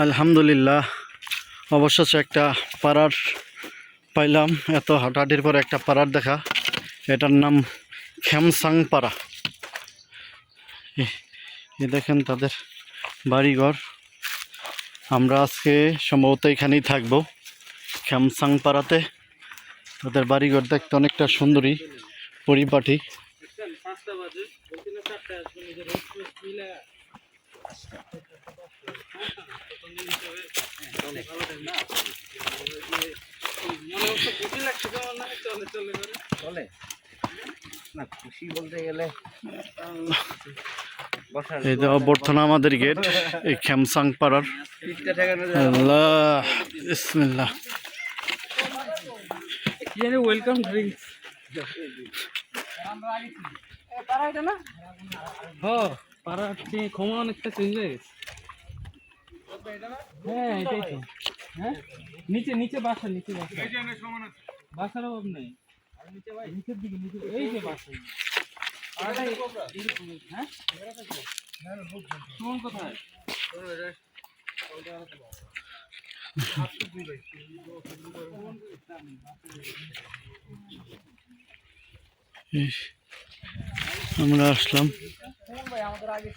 আলহামদুলিল্লাহ, অবশেষে একটা পাড়ার পাইলাম। এত হাঁটাহাঁটির পর একটা পাড়ার দেখা। এটার নাম খেমসাং পাড়া। এই দেখেন তাদের বাড়িঘর। আমরা আজকে সম্ভবত এখানেই থাকবো, খেমসাং পাড়াতে। তাদের বাড়িঘর দেখতে অনেকটা সুন্দরী, পরিপাটি। এই যে অভ্যর্থনা আমাদের গেট, এই খেমসাং পাড়ার। আল্লাহ বিসমিল্লাহ। ওয়েলকাম ড্রিঙ্কস পাড়া ক্ষমা অনেকটা চেঞ্জ হয়ে গেছে। হ্যাঁ এটাই তো। হ্যাঁ নিচে নিচে বাসা, নিচে বাসার অভাব নেই। নিচের দিকে নিচে এই যে বাসা। হ্যাঁ সুমন কোথায়? আমরা আসলাম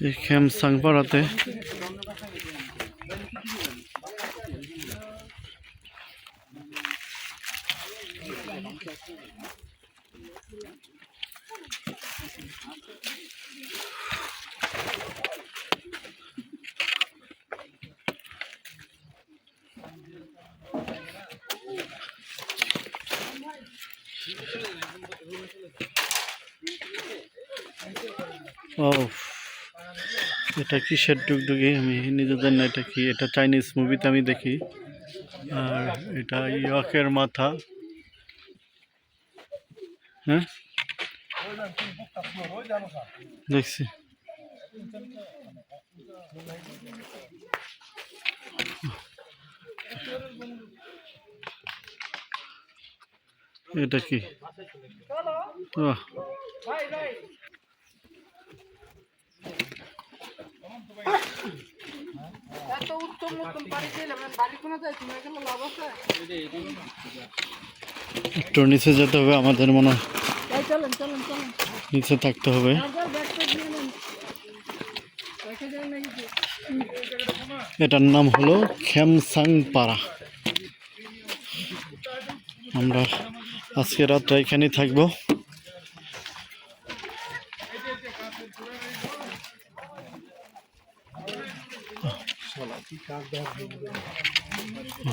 এই খেমসাং পাড়াতে। ও, এটা কিসের ডুগডুগি আমি নিজে জানি না এটা কি। এটা চাইনিজ মুভিতে আমি দেখি। আর এটা ইয়কের মাথা। হ্যাঁ দেখছি। এটা কি? একটু নিচে যেতে হবে আমাদের, মনে হয় নিচে থাকতে হবে। এটার নাম হলো খেমসাং পাড়া। আমরা আজকে রাতটা এখানেই থাকবো।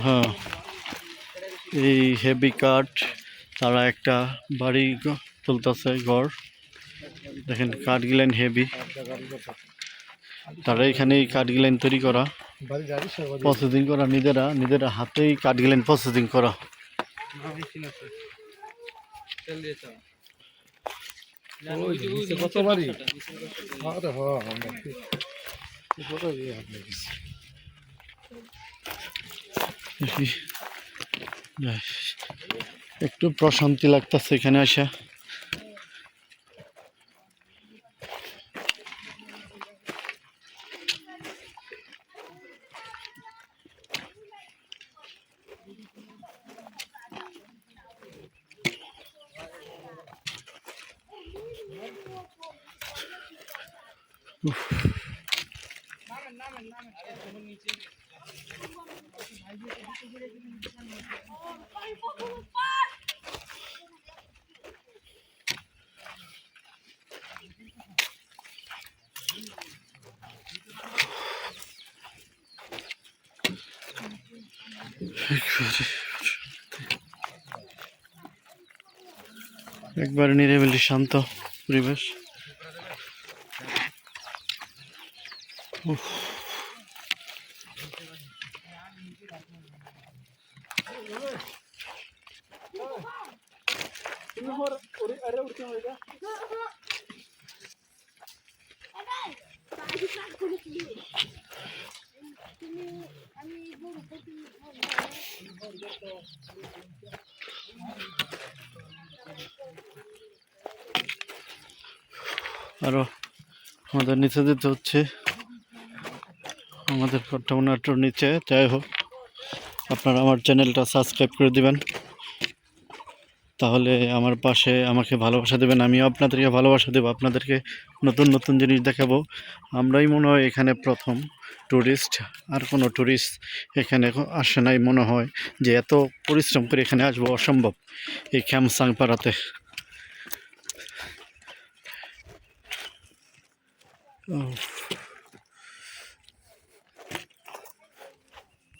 হ্যাঁ, এই হেভি কাঠ তারা একটা বাড়ি তুলতেছে, ঘর। দেখেন কাঠগুলেন হেভি। তারা এখানে এই কাঠগুলেন তৈরি করা, প্রসেসিং করা, নিজেরা হাতেই কাঠগুলেন প্রসেসিং করা। একটু প্রশান্তি লাগতেছে এখানে আসা। একবারে নিরিবিলি শান্ত পরিবেশ। আরো আমাদের নিচে যেতে হচ্ছে। আমাদের আমাদের কাঠমান্ডুর নিচে। যাই হোক, আপনারা আমার চ্যানেলটা সাবস্ক্রাইব করে দিবেন, তাহলে আমার পাশে আমাকে ভালোবাসা দেবেন, আমিও আপনাদেরকে ভালোবাসা দেবো, আপনাদেরকে নতুন নতুন জিনিস দেখাবো। আমরাই মনে হয় এখানে প্রথম ট্যুরিস্ট, আর কোনো ট্যুরিস্ট এখানে আসে নাই মনে হয়, যে এত পরিশ্রম করে এখানে আসবো অসম্ভব এই খ্যামসাং পাড়াতে। উফ।